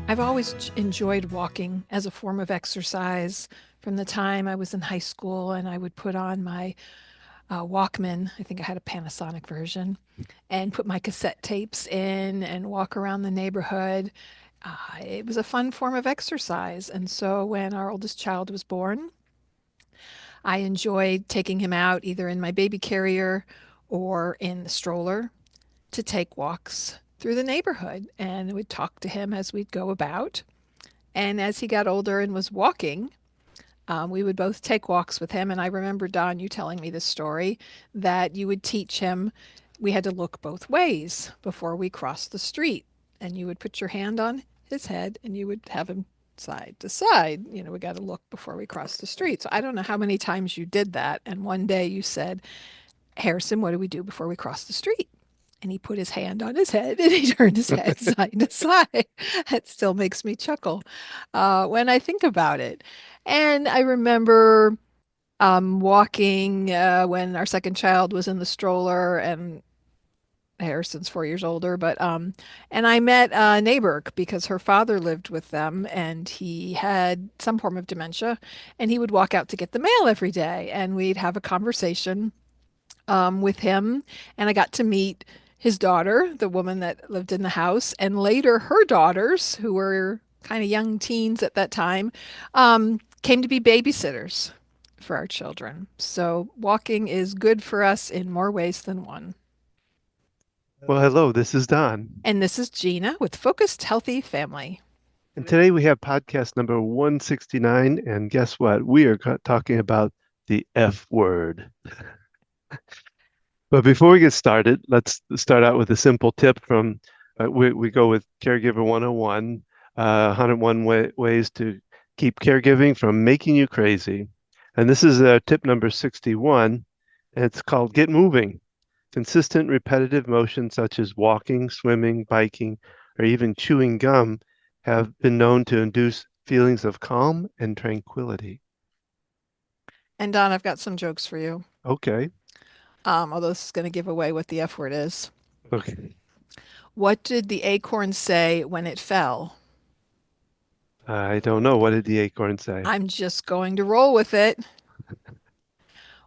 I've always enjoyed walking as a form of exercise from the time I was in high school, and I would put on my Walkman. I think I had a Panasonic version, and put my cassette tapes in and walk around the neighborhood. It was a fun form of exercise. And so when our oldest child was born, I enjoyed taking him out either in my baby carrier or in the stroller to take walks through the neighborhood. And would talk to him as we'd go about. And as he got older and was walking, we would both take walks with him. And I remember, Don, you telling me this story that you would teach him we had to look both ways before we crossed the street. And you would put your hand on his head and you would have him side to side. We got to look before we cross the street. So I don't know how many times you did that. And one day you said, Harrison, what do we do before we cross the street? And he put his hand on his head and he turned his head side to side. It still makes me chuckle when I think about it. And I remember walking when our second child was in the stroller, and Harrison's 4 years older, but and I met a neighbor because her father lived with them, and he had some form of dementia, and he would walk out to get the mail every day, and we'd have a conversation with him, and I got to meet his daughter, the woman that lived in the house, and later her daughters, who were kind of young teens at that time, came to be babysitters for our children. So walking is good for us in more ways than one. Well, hello, this is Don. And this is Gina with Focused Healthy Family. And today we have podcast number 169. And guess what? We are talking about the F word. But before we get started, let's start out with a simple tip from we go with Caregiver 101, 101 ways to keep caregiving from making you crazy. And this is tip number 61, and it's called Get Moving. Consistent repetitive motion such as walking, swimming, biking, or even chewing gum have been known to induce feelings of calm and tranquility. And Don, I've got some jokes for you. Okay. Although this is going to give away what the F word is. Okay. What did the acorn say when it fell? I don't know. What did the acorn say? I'm just going to roll with it.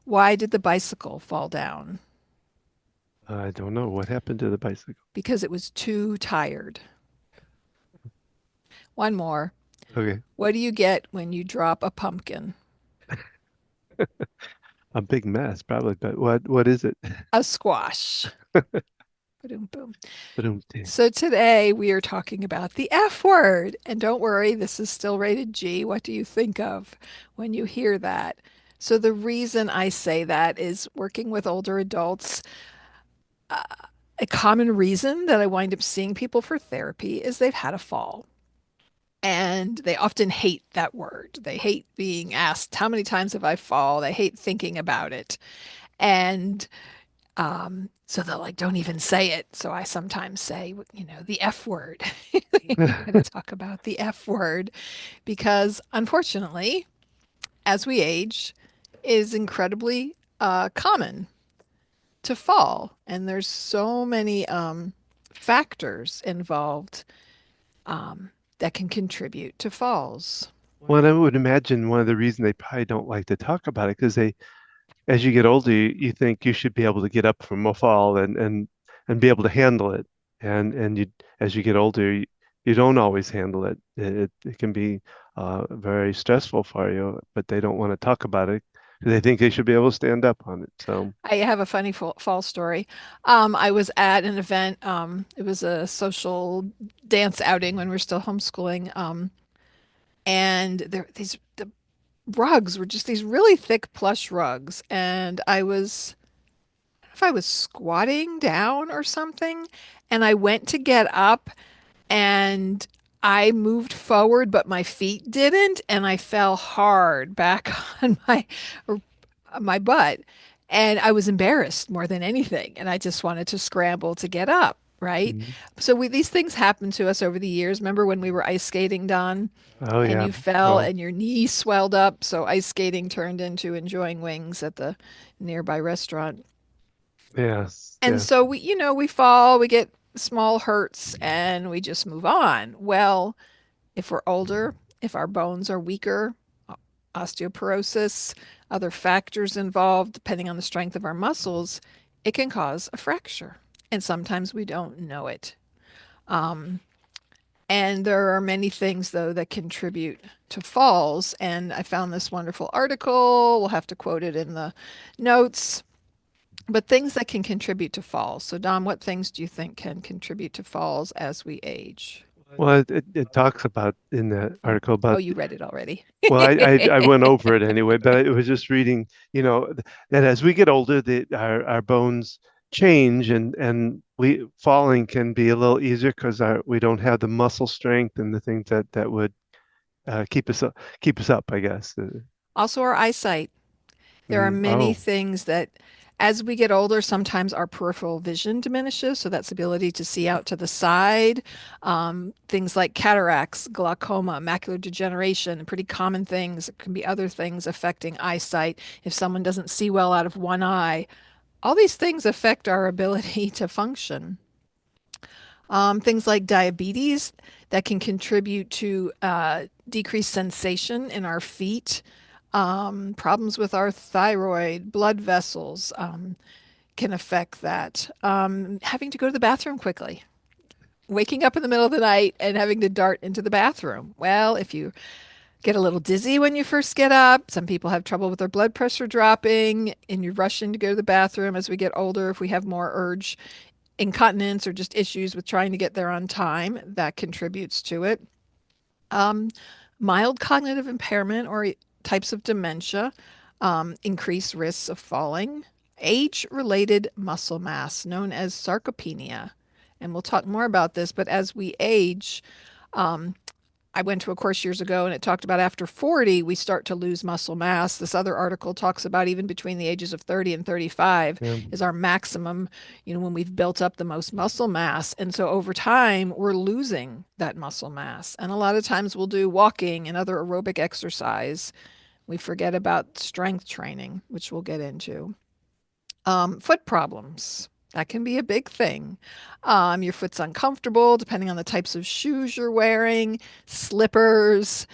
Why did the bicycle fall down? I don't know. What happened to the bicycle? Because it was too tired. One more. Okay. What do you get when you drop a pumpkin? A big mess, probably, but what is it? A squash. Boom, boom. Ba-dum-tee. So today we are talking about the F word. And don't worry, this is still rated G. What do you think of when you hear that? So the reason I say that is working with older adults. A common reason that I wind up seeing people for therapy is they've had a fall. And they often hate that word. They hate being asked, how many times have I fall? They hate thinking about it. And so they're like, don't even say it. So I sometimes say, the F word. We got to talk about the F word because unfortunately, as we age, it is incredibly common to fall. And there's so many factors involved that can contribute to falls. Well, I would imagine one of the reasons they probably don't like to talk about it because as you get older, you think you should be able to get up from a fall and be able to handle it. And as you get older, you don't always handle it. It can be very stressful for you, but they don't want to talk about it. They think they should be able to stand up on it. So, I have a funny fall story. I was at an event. It was a social dance outing when we were still homeschooling. And the rugs were just these really thick plush rugs. And I don't know if I was squatting down or something, and I went to get up and I moved forward, but my feet didn't, and I fell hard back on my butt. And I was embarrassed more than anything. And I just wanted to scramble to get up, right? mhm. So these things happen to us over the years. Remember when we were ice skating, Don, Oh and yeah. you fell Oh and your knee swelled up? So ice skating turned into enjoying wings at the nearby restaurant. yes, And yes. so we fall, we get small hurts, and we just move on. Well, If we're older, if our bones are weaker, osteoporosis, other factors involved, depending on the strength of our muscles, it can cause a fracture. And sometimes we don't know it. Um, and there are many things, though, that contribute to falls. And I found this wonderful article. We'll have to quote it in the notes. But things that can contribute to falls. So, Dom, what things do you think can contribute to falls as we age? Well, it talks about in the Oh, article oh, about, you read it already. well, I went over it anyway, but I was just reading, that as we get older, our bones change, and we falling can be a little easier because we don't have the muscle strength and the things that would keep us up, I guess. Also, our eyesight. There are many Oh, things that, as we get older, sometimes our peripheral vision diminishes. So that's the ability to see out to the side. Things like cataracts, glaucoma, macular degeneration, pretty common things. It can be other things affecting eyesight. If someone doesn't see well out of one eye, all these things affect our ability to function. Things like diabetes that can contribute to decreased sensation in our feet. Problems with our thyroid, blood vessels can affect that. Having to go to the bathroom quickly, waking up in the middle of the night and having to dart into the bathroom. Well, if you get a little dizzy when you first get up, some people have trouble with their blood pressure dropping, and you're rushing to go to the bathroom as we get older. If we have more urge incontinence or just issues with trying to get there on time, that contributes to it. Um, Mild cognitive impairment or types of dementia increase risks of falling. Age related muscle mass, known as sarcopenia. And we'll talk more about this, but as we age, um, I went to a course years ago and it talked about after 40, we start to lose muscle mass. This other article talks about even between the ages of 30 and 35 yeah. is our maximum, when we've built up the most muscle mass. And so over time, we're losing that muscle mass. And a lot of times we'll do walking and other aerobic exercise. We forget about strength training, which we'll get into. Foot problems. That can be a big thing. Your foot's uncomfortable depending on the types of shoes you're wearing, slippers,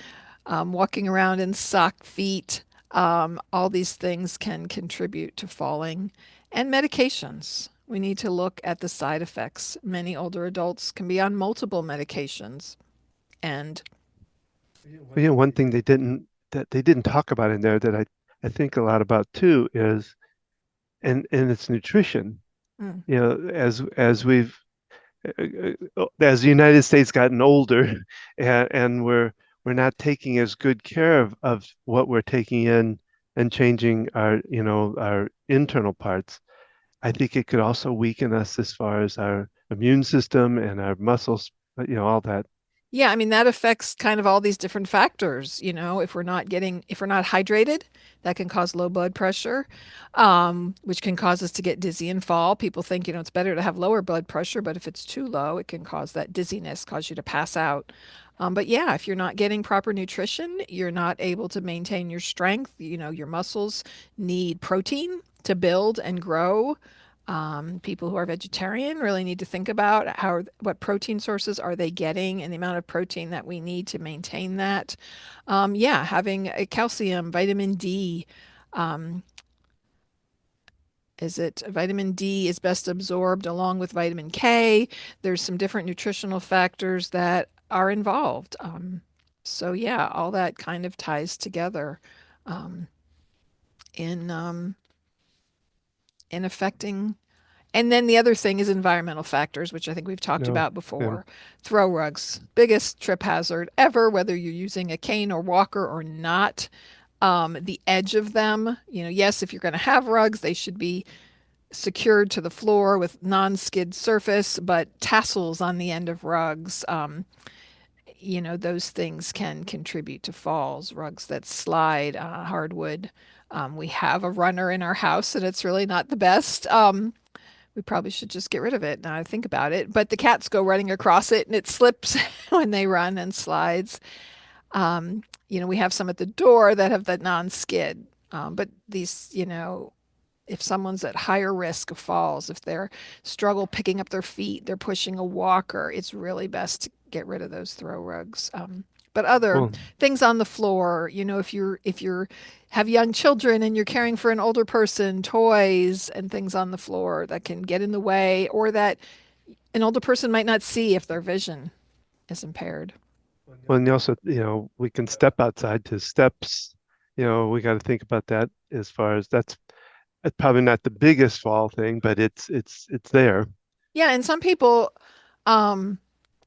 walking around in sock feet. All these things can contribute to falling. And medications. We need to look at the side effects. Many older adults can be on multiple medications. And But one thing they didn't talk about in there that I think a lot about too is and it's nutrition. mm, As we've as the United States gotten older, and we're not taking as good care of what we're taking in and changing our internal parts. I think it could also weaken us as far as our immune system and our muscles, all that. yeah, I mean, that affects kind of all these different factors. If we're not hydrated, that can cause low blood pressure, which can cause us to get dizzy and fall. People think, it's better to have lower blood pressure, but if it's too low, it can cause that dizziness, cause you to pass out. But yeah, if you're not getting proper nutrition, you're not able to maintain your strength. Your muscles need protein to build and grow. People who are vegetarian really need to think about what protein sources are they getting and the amount of protein that we need to maintain that. Yeah, having a calcium, vitamin D. Um, is it vitamin D is best absorbed along with vitamin K? There's some different nutritional factors that are involved. So yeah, all that kind of ties together um, in in affecting. And then the other thing is environmental factors, which I think we've talked No, about yeah. before. Throw rugs, biggest trip hazard ever, whether you're using a cane or walker or not. The edge of them, yes, if you're going to have rugs, they should be secured to the floor with non-skid surface, but tassels on the end of rugs, those things can contribute to falls. Rugs that slide, hardwood. We have a runner in our house, and it's really not the best. We probably should just get rid of it now I think about it. But the cats go running across it and it slips when they run and slides. We have some at the door that have the non skid. But these, if someone's at higher risk of falls, if they're struggle picking up their feet, they're pushing a walker, it's really best to get rid of those throw rugs. But other Well, things on the floor, if you're have young children and you're caring for an older person, toys and things on the floor that can get in the way, or that an older person might not see if their vision is impaired. and you also, we can step outside to steps. We got to think about that as far as that's probably not the biggest fall thing, but it's there. Yeah, and some people, um,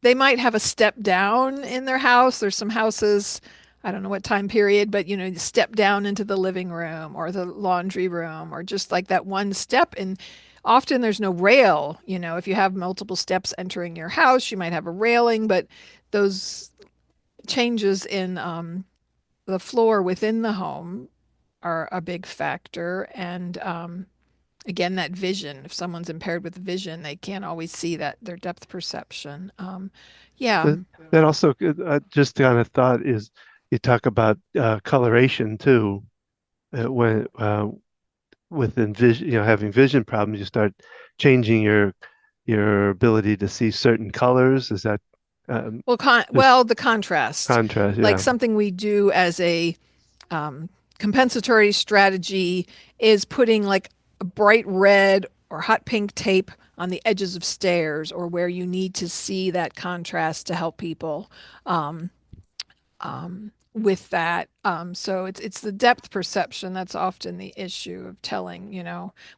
they might have a step down in their house. There's some houses, I don't know what time period, but you step down into the living room or the laundry room or just like that one step. And often there's no rail. If you have multiple steps entering your house, you might have a railing, but those changes in the floor within the home are a big factor. And again, that vision, if someone's impaired with vision, they can't always see that their depth perception. Yeah. That also just kind of thought is you talk about coloration too. When with envision, having vision problems, you start changing your ability to see certain colors. Is that um, just Well, the contrast, contrast? like Yeah. something we do as a um, compensatory strategy is putting like a bright red or hot pink tape on the edges of stairs or where you need to see that contrast to help people. Um, with that. So it's the depth perception that's often the issue of telling.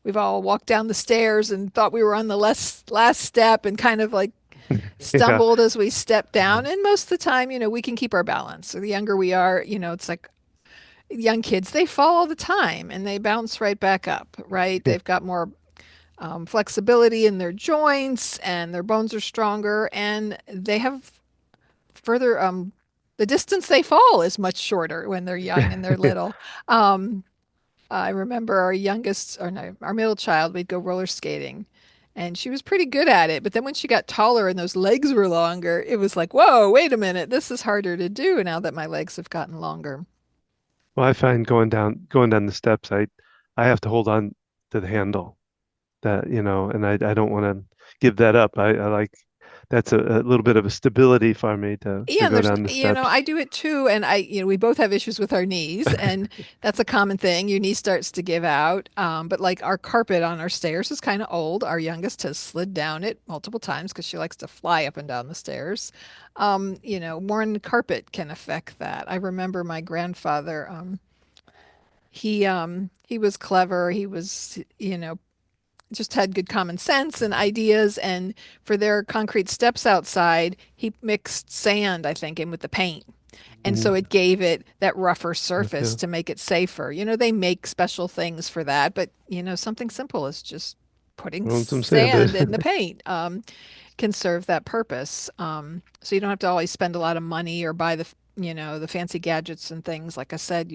We've all walked down the stairs and thought we were on the last step and kind of like Yeah. stumbled as we stepped down. And most of the time, we can keep our balance. So the younger we are, it's like young kids, they fall all the time and they bounce right back up, right? Yeah. They've got more flexibility in their joints and their bones are stronger and they have further the distance they fall is much shorter when they're young and they're little. Um, I remember our youngest, or no, our middle child, we'd go roller skating and she was pretty good at it. But then when she got taller and those legs were longer, it was like, whoa, wait a minute, this is harder to do now that my legs have gotten longer. Well, I find going down the steps, I have to hold on to the handle that, and I don't want to give that up. I like that's a little bit of a stability for me to Yeah, and go there's, down the steps. I do it too. And we both have issues with our knees, and that's a common thing. Your knee starts to give out. But like our carpet on our stairs is kind of old. Our youngest has slid down it multiple times because she likes to fly up and down the stairs. Worn carpet can affect that. I remember my grandfather, he was clever. He was, just had good common sense and ideas. And for their concrete steps outside, he mixed sand, I think, in with the paint. And so Mhm. it gave it that rougher surface Okay. to make it safer. They make special things for that, but something simple is just putting Throwing some sand sand in the in. paint can serve that purpose. So you don't have to always spend a lot of money or buy the fancy gadgets and things. Like I said,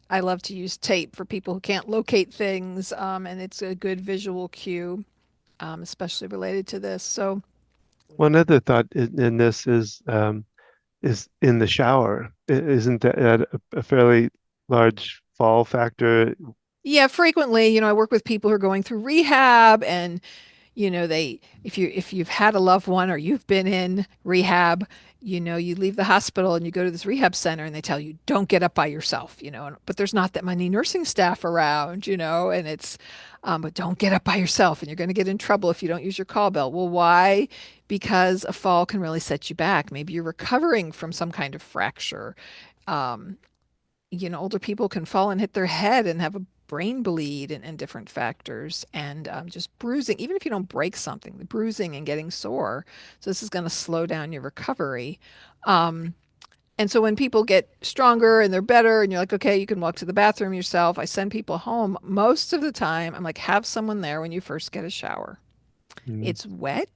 I love to use tape for people who can't locate things, and it's a good visual cue, especially related to this. So One other thought in this is in the shower. Isn't that a fairly large fall factor? yeah, frequently, I work with people who are going through rehab and they if you've had a loved one or you've been in rehab, you leave the hospital and you go to this rehab center and they tell you don't get up by yourself, but there's not that many nursing staff around, and it's but don't get up by yourself and you're going to get in trouble if you don't use your call bell. Well, why? Because a fall can really set you back. Maybe you're recovering from some kind of fracture. Um, Older people can fall and hit their head and have a brain bleed and different factors and just bruising, even if you don't break something, the bruising and getting sore. So this is going to slow down your recovery. Um, and so when people get stronger and they're better and you're like, okay, you can walk to the bathroom yourself, I send people home. Most of the time, I'm like, have someone there when you first get a shower. Mm. It's wet,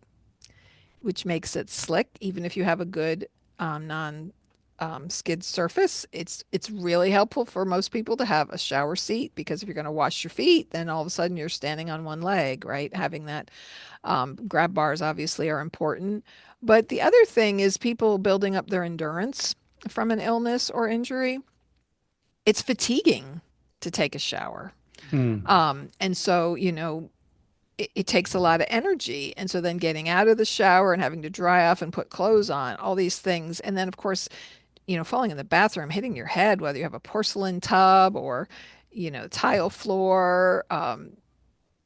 which makes it slick, even if you have a good non skid surface. It's really helpful for most people to have a shower seat because if you're going to wash your feet, then all of a sudden you're standing on one leg, right? Having that grab bars obviously are important. But the other thing is people building up their endurance from an illness or injury. It's fatiguing to take a shower. Mm. And so, it takes a lot of energy. And so then getting out of the shower and having to dry off and put clothes on, all these things. And then, of course, falling in the bathroom, hitting your head, whether you have a porcelain tub or, tile floor.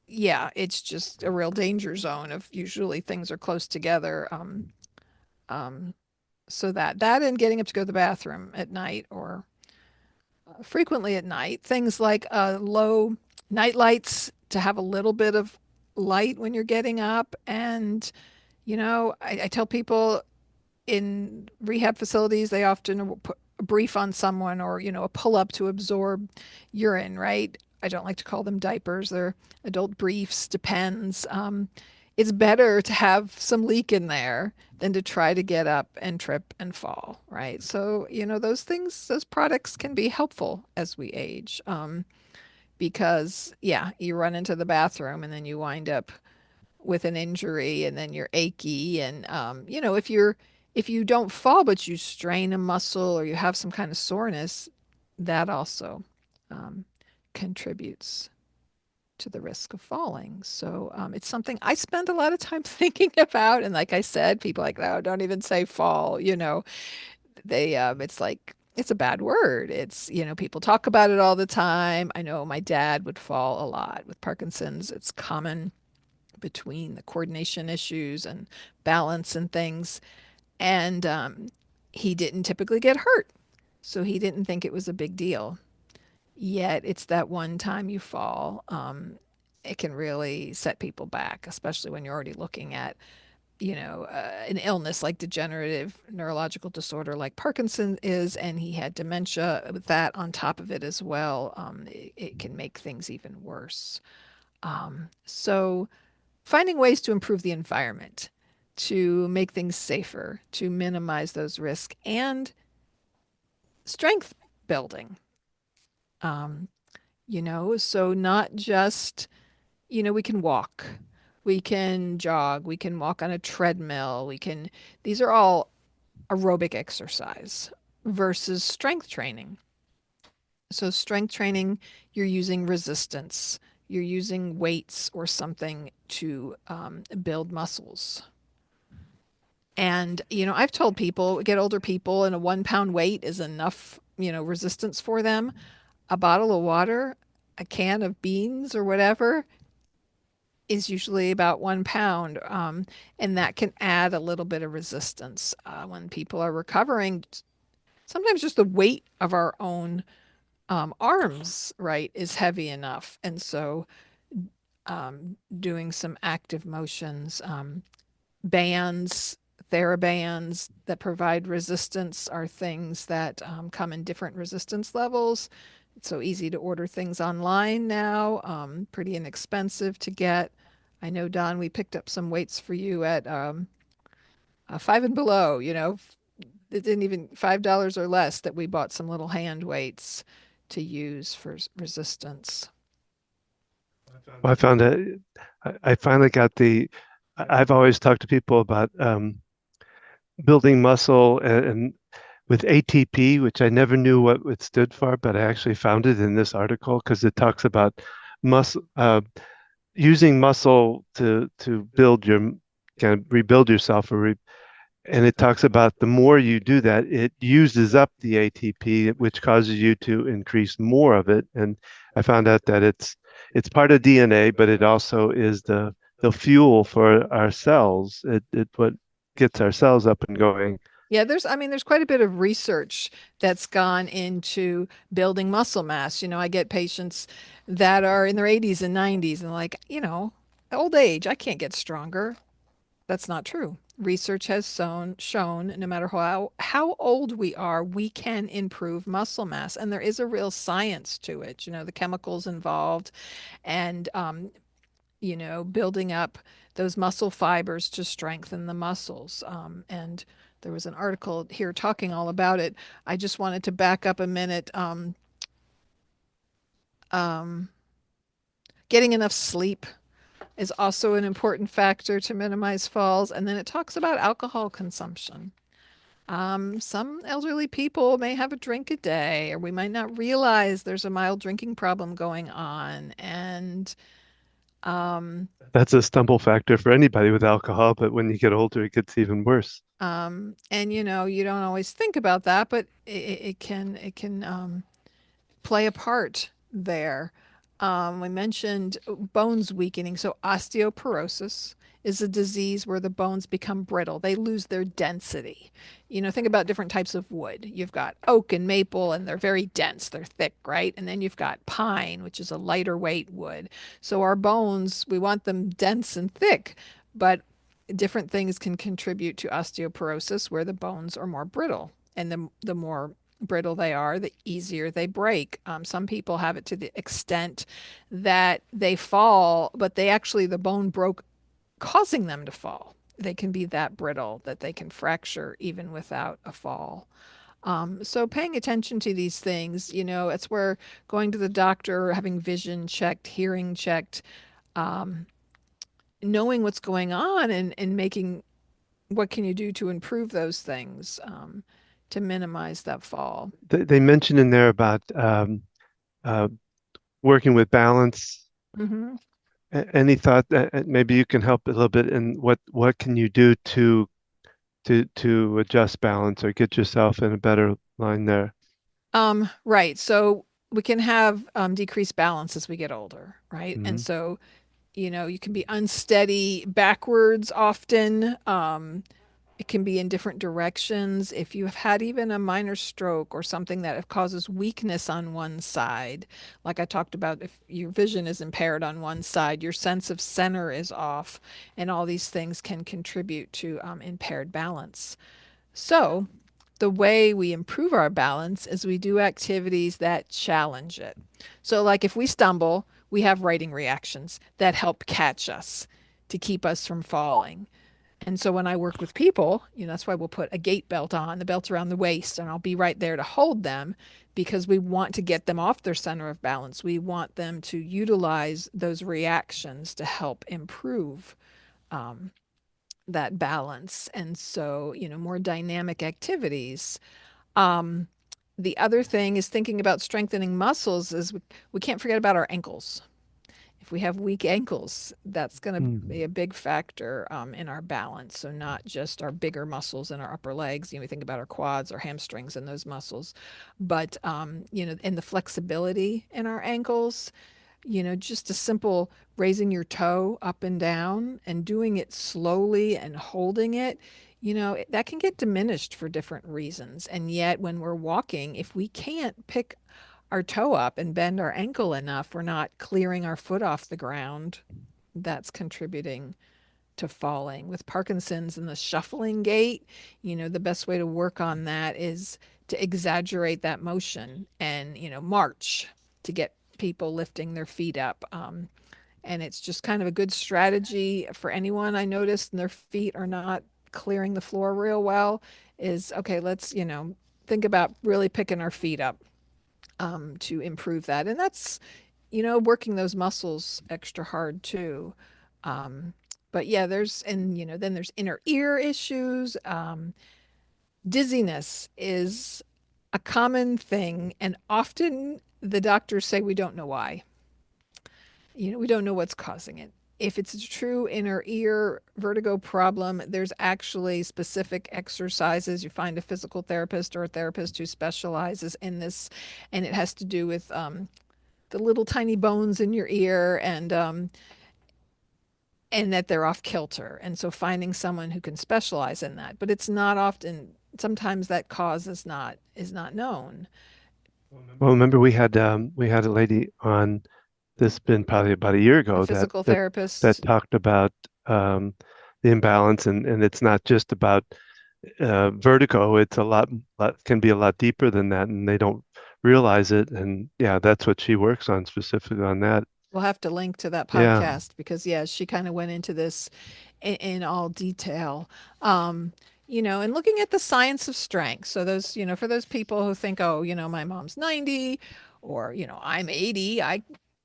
Yeah, it's just a real danger zone of usually things are close together. Um, so that and getting up to go to the bathroom at night or frequently at night, things like low night lights to have a little bit of light when you're getting up. And, I tell people in rehab facilities, they often will put a brief on someone or, a pull up to absorb urine, right? I don't like to call them diapers. They're adult briefs, depends. It's better to have some leak in there than to try to get up and trip and fall, right? So, those things, those products can be helpful as we age. Because, yeah, you run into the bathroom and then you wind up with an injury and then you're achy and if you don't fall but you strain a muscle or you have some kind of soreness, that also um, contributes to the risk of falling. So it's something I spend a lot of time thinking about. And like I said, people are like, oh, don't even say fall. They it's like it's a bad word. It's people talk about it all the time. I know my dad would fall a lot with Parkinson's. It's common between the coordination issues and balance and things. And he didn't typically get hurt. So he didn't think it was a big deal. Yet it's that one time you fall. It can really set people back, especially when you're already looking at, an illness like degenerative neurological disorder like Parkinson is, and he had dementia with that on top of it as well. It can make things even worse. So finding ways to improve the environment, to make things safer, to minimize those risks, and strength building. Um, so not just, we can walk, we can jog, we can walk on a treadmill, these are all aerobic exercise versus strength training. So, strength training, you're using resistance, you're using weights or something to build muscles. And, I've told people, get older people, and a 1 pound weight is enough, resistance for them. A bottle of water, a can of beans or whatever is usually about 1 pound. And that can add a little bit of resistance when people are recovering. Sometimes just the weight of our own arms, right, is heavy enough. And so doing some active motions, bands, therabands that provide resistance are things that come in different resistance levels. It's so easy to order things online now, pretty inexpensive to get. I know, Don, we picked up some weights for you at Five and Below, it didn't even $5 or less that we bought some little hand weights to use for resistance. I found that I finally got I've always talked to people about building muscle and with ATP, which I never knew what it stood for, but I actually found it in this article because it talks about muscle using muscle to build your kind of rebuild yourself and it talks about the more you do that, it uses up the ATP, which causes you to increase more of it. And I found out that it's part of DNA, but it also is the fuel for our cells. It what gets our cells up and going. Yeah, there's quite a bit of research that's gone into building muscle mass. I get patients that are in their 80s and 90s and like, old age, I can't get stronger. That's not true. Research has shown no matter how old we are, we can improve muscle mass, and there is a real science to it. The chemicals involved, and building up those muscle fibers to strengthen the muscles. And there was an article here talking all about it. I just wanted to back up a minute. Um, Getting enough sleep is also an important factor to minimize falls. And then it talks about alcohol consumption. Some elderly people may have a drink a day, or we might not realize there's a mild drinking problem going on. Um, That's a stumble factor for anybody with alcohol, but when you get older, it gets even worse. and you don't always think about that, but it can play a part there. We mentioned bones weakening. So, osteoporosis is a disease where the bones become brittle. They lose their density. Think about different types of wood. You've got oak and maple, and they're very dense, they're thick, right? And then you've got pine, which is a lighter weight wood. So, our bones, we want them dense and thick, but different things can contribute to osteoporosis where the bones are more brittle. And the more brittle they are, the easier they break. Some people have it to the extent that they fall, but the bone broke, causing them to fall. They can be that brittle that they can fracture even without a fall. So paying attention to these things, it's where going to the doctor, having vision checked, hearing checked, um, knowing what's going on and making what can you do to improve those things to minimize that fall. They mentioned in there about uh, working with balance. Hmm. Any thought that maybe you can help a little bit in what can you do to adjust balance or get yourself in a better line there? Right. So we can have decreased balance as we get older, right? And Hmm. so, you can be unsteady backwards often. It can be in different directions. If you have had even a minor stroke or something that causes weakness on one side, like I talked about, if your vision is impaired on one side, your sense of center is off, and all these things can contribute to impaired balance. So, the way we improve our balance is we do activities that challenge it. So, like if we stumble, we have writing reactions that help catch us to keep us from falling. And so when I work with people, that's why we'll put a gait belt on, the belt's around the waist, and I'll be right there to hold them because we want to get them off their center of balance. We want them to utilize those reactions to help improve um, that balance. And so, more dynamic activities. Um, the other thing is thinking about strengthening muscles is we can't forget about our ankles. If we have weak ankles, that's going to be Mm. a big factor in our balance. So not just our bigger muscles in our upper legs. We think about our quads, our hamstrings, and those muscles, but and the flexibility in our ankles. Just a simple raising your toe up and down and doing it slowly and holding it. That can get diminished for different reasons. And yet, when we're walking, if we can't pick our toe up and bend our ankle enough, we're not clearing our foot off the ground. That's contributing to falling. With Parkinson's and the shuffling gait, the best way to work on that is to exaggerate that motion and, march to get people lifting their feet up. And it's just kind of a good strategy for anyone I noticed and their feet are not clearing the floor real well. Is okay, let's, think about really picking our feet up to improve that. And that's, working those muscles extra hard too. Um, but yeah, then there's inner ear issues. Dizziness is a common thing, and often the doctors say we don't know why. We don't know what's causing it. If it's a true inner ear vertigo problem, there's actually specific exercises. You find a physical therapist or a therapist who specializes in this, and it has to do with the little tiny bones in your ear and that they're off kilter. And so finding someone who can specialize in that, but it's not often. Sometimes that cause is not known. Well, remember we had a lady on this been probably about a year A ago physical that therapist talked about the imbalance and it's not just about vertigo. It's a lot can be a lot deeper than that, and they don't realize it. And yeah, that's what she works on specifically on that. we'll have to link to that Yeah. podcast because yeah, she kind of went into this in all detail. Um, and looking at the science of strength. So those, for those people who think, oh, my mom's 90 or, I'm 80,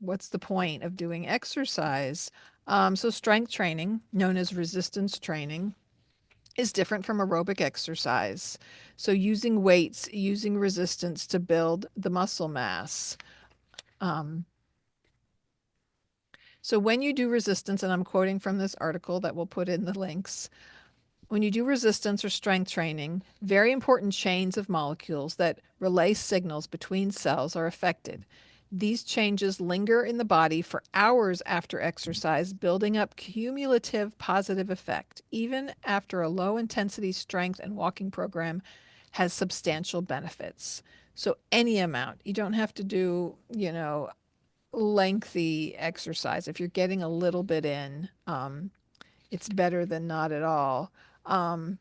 what's the point of doing exercise? So strength training, known as resistance training, is different from aerobic exercise. So, using weights, using resistance to build the muscle mass. Um, so, when you do resistance, and I'm quoting from this article that we'll put in the links, when you do resistance or strength training, very important chains of molecules that relay signals between cells are affected. These changes linger in the body for hours after exercise, building up cumulative positive effect. Even after a low intensity strength and walking program has substantial benefits. So, any amount, you don't have to do, lengthy exercise. If you're getting a little bit in, it's better than not at all. Um,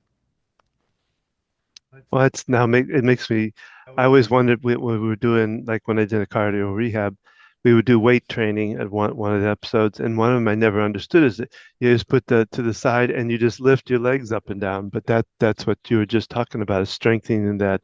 Well, it's now make it makes me. I always wondered when we were doing like when I did a cardio rehab, we would do weight training at one of the episodes, and one of them I never understood is that you just put the to the side and you just lift your legs up and down. But that's what you were just talking about is strengthening that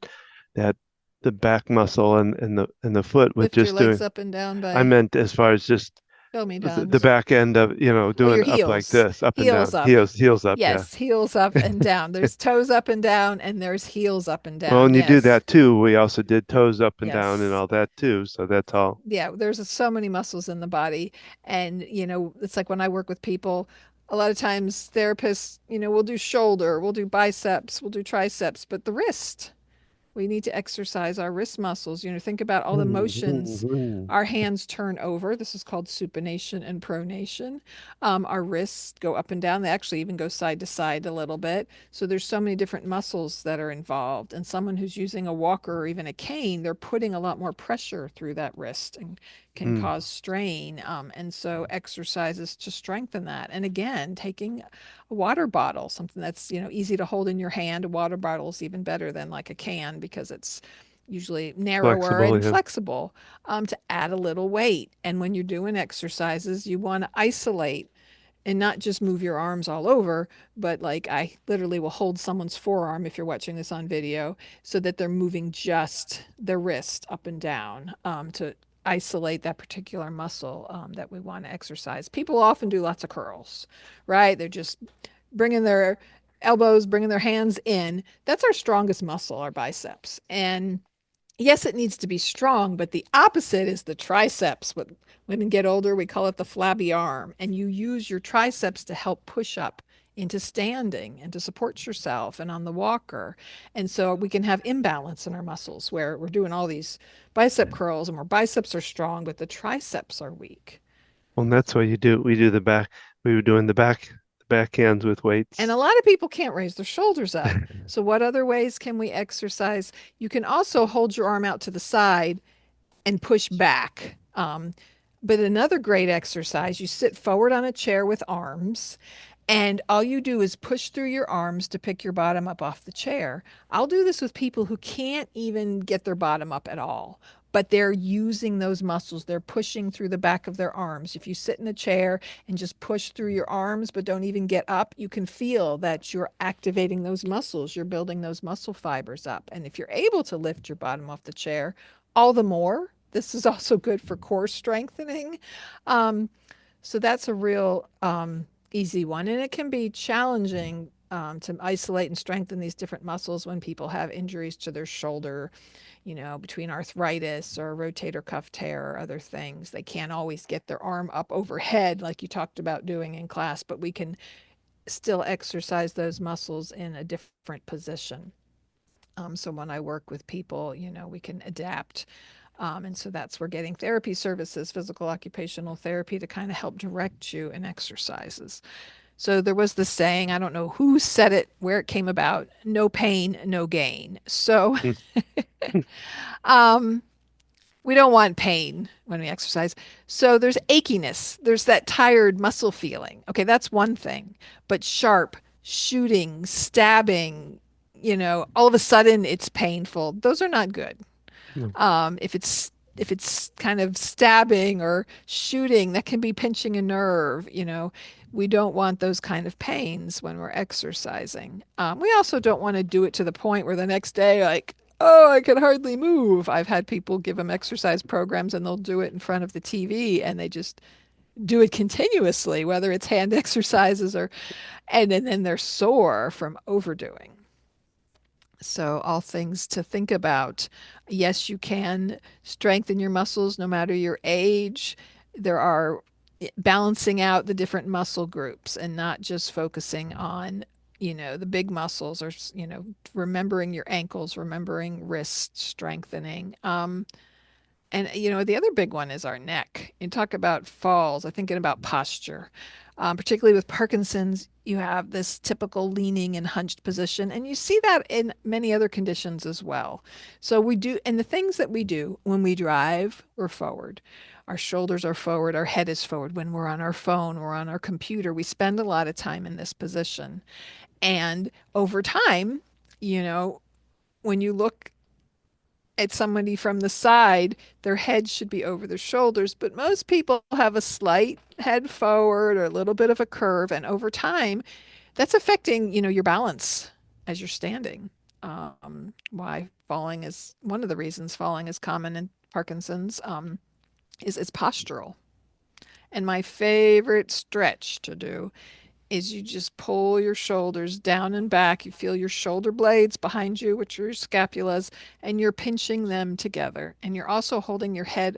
the back muscle and the foot with lift your just legs doing. up and down I by, meant as far as just show me, Don. the back end of Oh, doing your up like heels. this, up and Heels down, up. heels up, yeah. Yes, heels up and down. There's toes up and down, and there's heels up and Well, down. when you do Yes. that too, we also did toes up and down and Yes. all that too. So that's all. Yeah, there's so many muscles in the body. And, it's like when I work with people, a lot of times therapists, we'll do shoulder, we'll do biceps, we'll do triceps, but the wrist, we need to exercise our wrist muscles. Think about all the motions. Our hands turn over. This is called supination and pronation. Our wrists go up and down. They actually even go side to side a little bit. So there's so many different muscles that are involved. And someone who's using a walker or even a cane, they're putting a lot more pressure through that wrist and can Mm. cause strain. And so exercises to strengthen that. And again, taking a water bottle, something that's, easy to hold in your hand. A water bottle is even better than like a can because it's usually narrower Flexible, and yeah. flexible, to add a little weight. And when you're doing exercises, you want to isolate and not just move your arms all over, but like I literally will hold someone's forearm if you're watching this on video so that they're moving just their wrist up and down, to isolate that particular muscle, that we want to exercise. People often do lots of curls, right? They're just bringing their elbows, bringing their hands in. That's our strongest muscle, our biceps. And yes, it needs to be strong, but the opposite is the triceps. When women get older, we call it the flabby arm. And you use your triceps to help push up into standing and to support yourself and on the walker. And so we can have imbalance in our muscles where we're doing all these bicep curls and our biceps are strong, but the triceps are weak. Well, and that's what you do. We do the back. We were doing the backhands with And a weights. lot of people can't raise their shoulders up. So, what other ways can we exercise? You can also hold your arm out to the side and push back. But another great exercise, you sit forward on a chair with arms, and all you do is push through your arms to pick your bottom up off the chair. I'll do this with people who can't even get their bottom up at all, but they're using those muscles. They're pushing through the back of their arms. If you sit in a chair and just push through your arms, but don't even get up, you can feel that you're activating those muscles. You're building those muscle fibers up. And if you're able to lift your bottom off the chair, all the more. This is also good for core strengthening. Um, so that's a real, easy one. And it can be challenging, to isolate and strengthen these different muscles when people have injuries to their shoulder, between arthritis or rotator cuff tear or other things. They can't always get their arm up overhead like you talked about doing in class, but we can still exercise those muscles in a different position. So when I work with people, we can adapt. And so that's where getting therapy services, physical occupational therapy, to kind of help direct you in exercises. So there was this saying, I don't know who said it, where it came about, no pain, no gain. So um, we don't want pain when we exercise. So there's achiness, there's that tired muscle feeling. Okay, that's one thing. But sharp, shooting, stabbing, all of a sudden it's painful. Those are not good. No. If it's kind of stabbing or shooting, that can be pinching a nerve. We don't want those kind of pains when we're exercising. We also don't want to do it to the point where the next day, like, oh, I can hardly move. I've had people give them exercise programs and they'll do it in front of the TV and they just do it continuously, whether it's hand exercises or, and then they're sore from overdoing. So, all things to think about. Yes, you can strengthen your muscles no matter your age. There are balancing out the different muscle groups and not just focusing on, the big muscles or, remembering your ankles, remembering wrist strengthening. And the other big one is our neck. You talk about falls, I thinking about posture. Particularly with Parkinson's, you have this typical leaning and hunched position, and you see that in many other conditions as well. So we do, and the things that we do when we drive, we're forward. Our shoulders are forward, our head is forward. When we're on our phone, we're on our computer, we spend a lot of time in this position. And over time, you know, when you look at somebody from the side, their head should be over their shoulders, but most people have a slight head forward or a little bit of a curve, and over time, that's affecting, your balance as you're standing. Why falling is one of the reasons falling is common in Parkinson's, is postural. And my favorite stretch to do is you just pull your shoulders down and back. You feel your shoulder blades behind you, which are your scapulas, and you're pinching them together. And you're also holding your head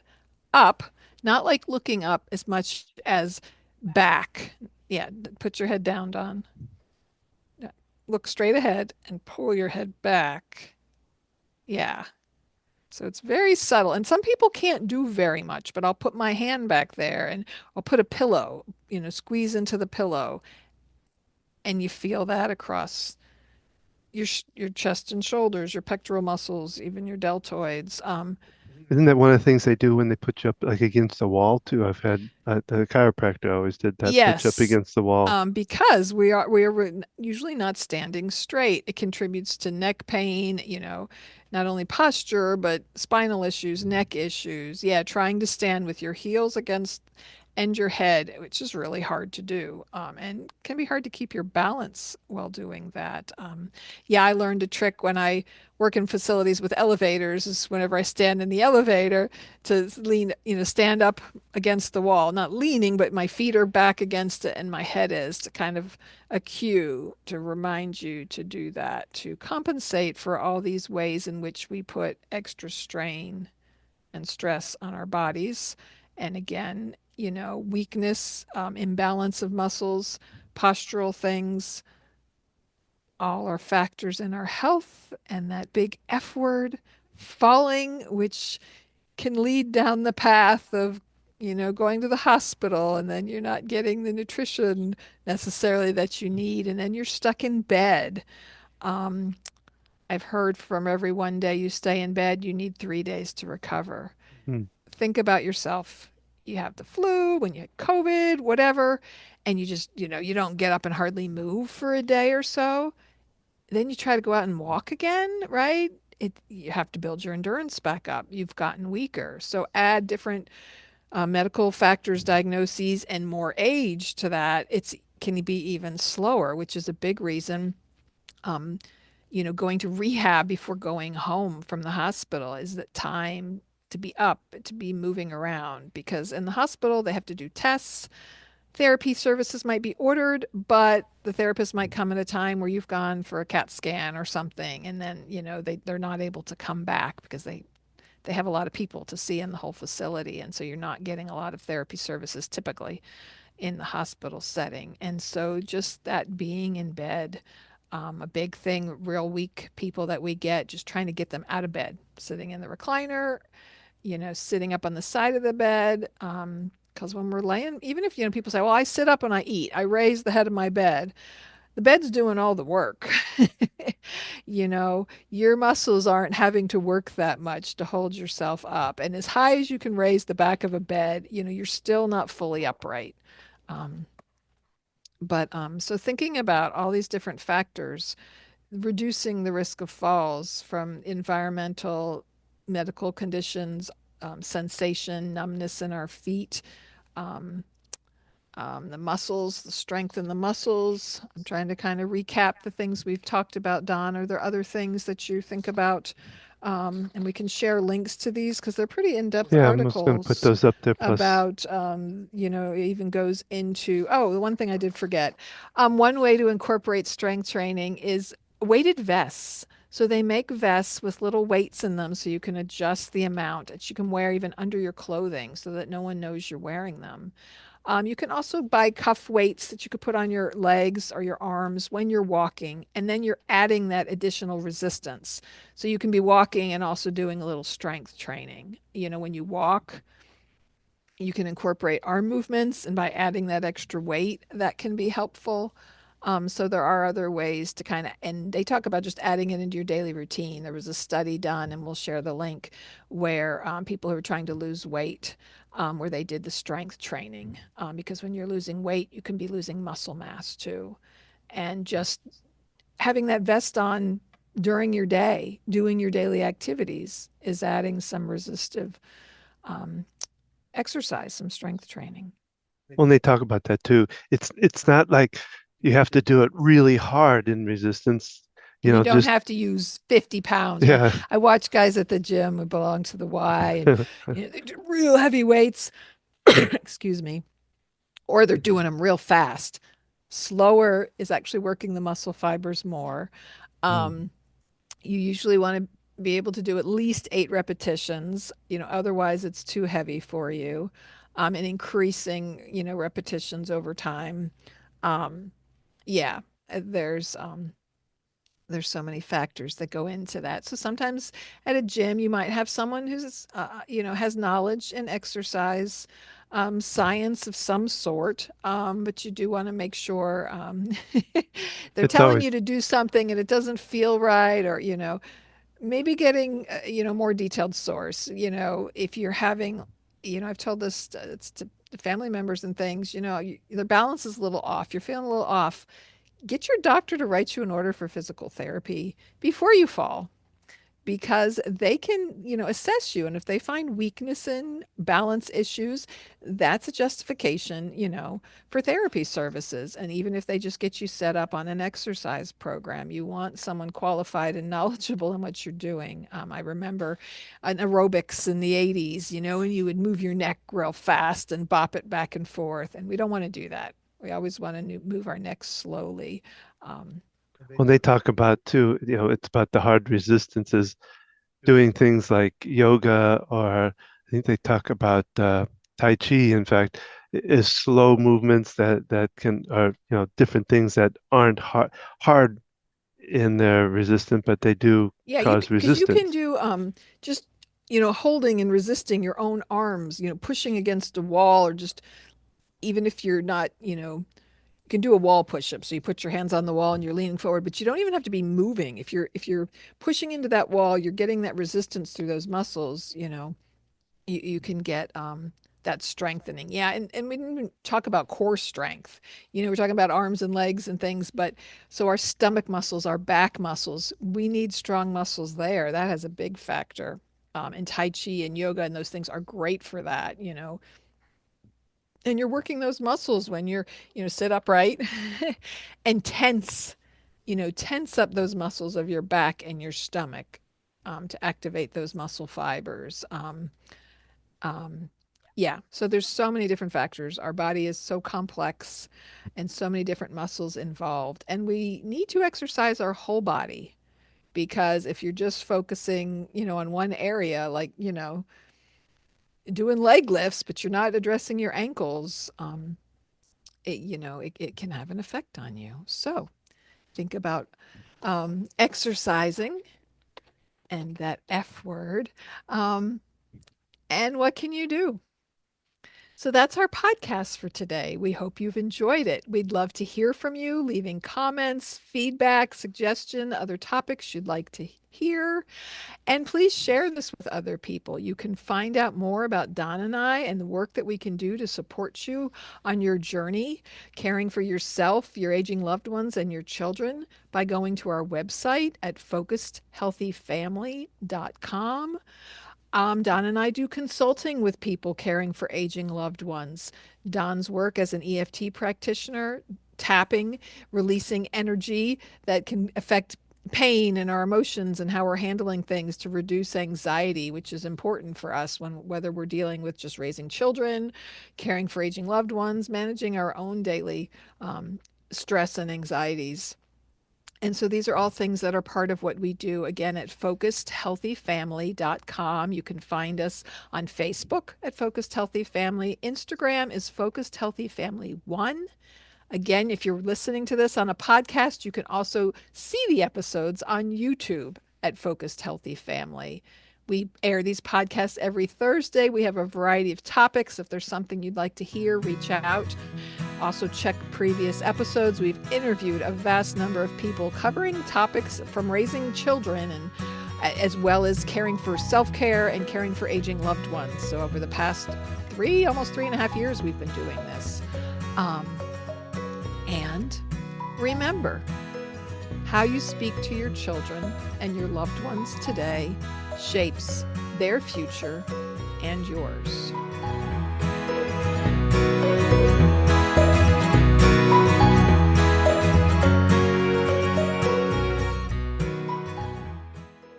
up, not like looking up as much as back. Yeah, put your head down, Don. Look straight ahead and pull your head back. Yeah. So it's very subtle. And some people can't do very much, but I'll put my hand back there and I'll put a pillow, squeeze into the pillow, and you feel that across your chest and shoulders, your pectoral muscles, even your deltoids. Isn't that one of the things they do when they put you up like against the wall too? I've had the chiropractor always did that, put you up Yes, against the wall. because we are usually not standing straight. It contributes to neck pain, not only posture but spinal issues, neck issues. Yeah, trying to stand with your heels against and your head, which is really hard to do, and can be hard to keep your balance while doing that. Yeah, I learned a trick when I work in facilities with elevators. Is whenever I stand in the elevator to lean, stand up against the wall, not leaning, but my feet are back against it and my head is to kind of a cue to remind you to do that to compensate for all these ways in which we put extra strain and stress on our bodies. And again, weakness, imbalance of muscles, postural things, all are factors in our health. And that big F word, falling, which can lead down the path of, going to the hospital, and then you're not getting the nutrition necessarily that you need. And then you're stuck in bed. Um, I've heard from every one day you stay in bed, you need 3 days to recover. Hmm. Think about yourself. You have the flu, when you had COVID, whatever, and you just, you don't get up and hardly move for a day or so. Then you try to go out and walk again, right? You have to build your endurance back up. You've gotten weaker. So add different medical factors, diagnoses, and more age to that. It's can be even slower, which is a big reason um, going to rehab before going home from the hospital is that time to be up, to be moving around. Because in the hospital, they have to do tests. Therapy services might be ordered, but the therapist might come at a time where you've gone for a CAT scan or something. And then, they're not able to come back because they have a lot of people to see in the whole facility. And so you're not getting a lot of therapy services typically in the hospital setting. And so just that being in bed, a big thing, real weak people that we get, just trying to get them out of bed, sitting in the recliner, sitting up on the side of the bed. Because when we're laying, even if, people say, well, I sit up and I eat, I raise the head of my bed, the bed's doing all the work. Your muscles aren't having to work that much to hold yourself up. And as high as you can raise the back of a bed, you're still not fully upright. Um, but so thinking about all these different factors, reducing the risk of falls from environmental, medical conditions, sensation, numbness in our feet, um, the muscles, the strength in the muscles. I'm trying to kind of recap the things we've talked about, Don. Are there other things that you think about And we can share links to these because they're pretty in-depth Yeah, I'm just going to put articles those up there. Plus, about, it even goes into, oh, the one thing I did forget. One way to incorporate strength training is weighted vests. So they make vests with little weights in them so you can adjust the amount that you can wear even under your clothing so that no one knows you're wearing them. You can also buy cuff weights that you could put on your legs or your arms when you're walking, and then you're adding that additional resistance. So you can be walking and also doing a little strength training. When you walk, you can incorporate arm movements, and by adding that extra weight, that can be helpful. So there are other ways to kind of, and they talk about just adding it into your daily routine. There was a study done, and we'll share the link, where people who are trying to lose weight, where they did the strength training, because when you're losing weight, you can be losing muscle mass too. And just having that vest on during your day, doing your daily activities, is adding some resistive um, exercise, some strength training. when they talk about that too, it's not like you have to do it really hard in resistance. And you don't Just have to use 50 pounds. yeah. I watch guys at the gym who belong to the Y, and they do real heavy weights, excuse me, or they're doing them real fast. Slower is actually working the muscle fibers more. Mm. Um, you usually want to be able to do at least 8 repetitions, otherwise it's too heavy for you. And increasing, repetitions over time. Um, yeah, there's so many factors that go into that. So sometimes at a gym, you might have someone who's, has knowledge in exercise, science of some sort, but you do want to make sure they're It's telling always you to do something and it doesn't feel right, or, maybe getting, more detailed source. If you're having, I've told this to family members and things, their balance is a little off. You're feeling a little off, get your doctor to write you an order for physical therapy before you fall, because they can, assess you. And if they find weakness in balance issues, that's a justification, for therapy services. And even if they just get you set up on an exercise program, you want someone qualified and knowledgeable in what you're doing. I remember an aerobics in the 80s, and you would move your neck real fast and bop it back and forth. And we don't want to do that. We always want to move our necks slowly. Um, when they talk about too, it's about the hard resistances, doing things like yoga, or I think they talk about Tai Chi, in fact, is slow movements that can, are, different things that aren't hard in their resistance, but they do Yeah, cause because you can resistance. do just holding and resisting your own arms, pushing against a wall, or just even if you're not, you can do a wall push up. So you put your hands on the wall and you're leaning forward, but you don't even have to be moving. If you're pushing into that wall, you're getting that resistance through those muscles, you can get that strengthening. Yeah, and we didn't even talk about core strength. We're talking about arms and legs and things, but so our stomach muscles, our back muscles, we need strong muscles there. That has a big factor. And Tai Chi and yoga and those things are great for that, and you're working those muscles when you're, sit upright and tense, tense up those muscles of your back and your stomach, to activate those muscle fibers. Um, yeah, so there's so many different factors. Our body is so complex and so many different muscles involved. And we need to exercise our whole body, because if you're just focusing, on one area, like, doing leg lifts, but you're not addressing your ankles, it can have an effect on you. So think about exercising and that F word. Um, and what can you do? So that's our podcast for today. We hope you've enjoyed it. We'd love to hear from you, leaving comments, feedback, suggestion, other topics you'd like to hear. And please share this with other people. You can find out more about Don and I and the work that we can do to support you on your journey, caring for yourself, your aging loved ones, and your children, by going to our website at focusedhealthyfamily.com. Don and I do consulting with people caring for aging loved ones. Don's work as an EFT practitioner, tapping, releasing energy that can affect pain and our emotions and how we're handling things to reduce anxiety, which is important for us when whether we're dealing with just raising children, caring for aging loved ones, managing our own daily stress and anxieties. And so these are all things that are part of what we do again at focusedhealthyfamily.com. You can find us on Facebook at Focused Healthy Family. Instagram is Focused Healthy Family 1. Again, if you're listening to this on a podcast, you can also see the episodes on YouTube at Focused Healthy Family. We air these podcasts every Thursday. We have a variety of topics. If there's something you'd like to hear, reach out. Also, check previous episodes. We've interviewed a vast number of people covering topics from raising children and as well as caring for self-care and caring for aging loved ones. So over the past almost 3.5 years, we've been doing this. And remember, how you speak to your children and your loved ones today shapes their future and yours.